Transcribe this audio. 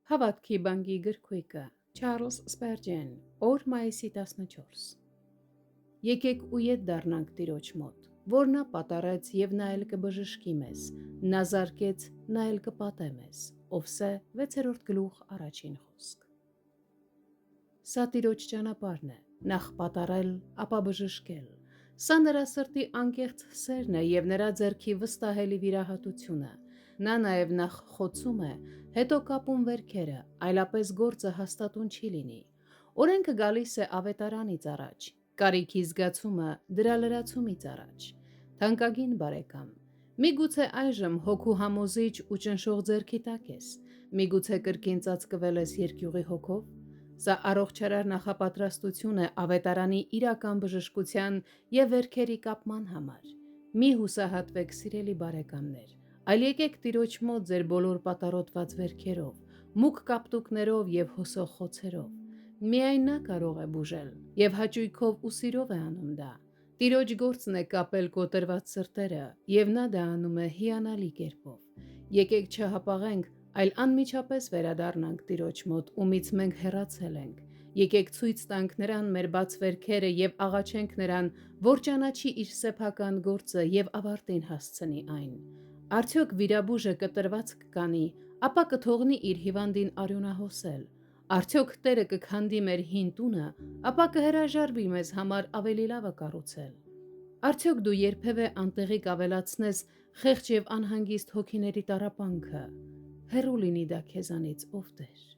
Հավատքի բանկի գրքույկը Չարլզ Սպերջեն, օր մայիսի 14։ Եկեք ու ետ դառնանք Տիրոջ մոտ, որ նա պատարեց և նա էլ կբժշկի մեզ, նա զարկեց, նա էլ կպատե մեզ, Ովսե 6-րդ գլուխ առաջին խոսք։ Սա Տիրոջ ճանապարհն է, նախ պատարել, ապա բժշկել։ Սա նրա սրտի անկեղծ սերն է և նրա ձեռքի վստահելի վիրահատությունը։ Նա նաև նախ խոցում է, հետո կապում վերքերը, այլապես գործը հաստատուն չի լինի։ Օրենքը գալիս է ավետարանից առաջ, կարիքի զգացումը դրա լրացումից առաջ։ Թանկագին բարեկամ, միգուցե այժմ հոգու համոզիչ ու ճնշող ձեռքի տակ ես, միգուցե կրկին ծածկվել ես երկյուղի հոգով։ Սա առողջարար նախապատրաստություն է ավետարանի իրական բժշկության և վերքերի կապման համար։ Մի հուսահատվեք, սիրելի բարեկամներ, այլ եկեք Տիրոջ մոտ ձեր բոլոր պատառոտված վերքերով, մուգ կապտուկներով և հոսող խոցերով։ Միայն նա կարող է բուժել և հաճույքով ու սիրով է անում դա։ Տիրոջ գործն է կապել կոտրված սրտերը և նա դա անում է հիանալի կերպով։ Եկեք չհապաղենք, այլ անմիջապես վերադառնանք Տիրոջ մոտ, ումից մենք հեռացել ենք։ Եկեք ցույց տանք նրան մեր բաց վերքերը և աղաչենք նրան, որ ճանաչի իր սեփական գործը և ավարտին հասցնի այն։ Արդյոք վիրաբույժը կտրված կկանի, ապա կթողնի իր հիվանդին արյունահոսել։ Արդյոք Տերը կքանդի մեր հին տունը, ապա կհրաժարվի մեզ համար ավելի լավը կառուցել։ Արդյոք դու երբևէ անտեղի կավելացնես խեղճ և անհանգիստ հոգիների տառապանքը։ Հեռու լինի դա քեզանից, ով Տեր։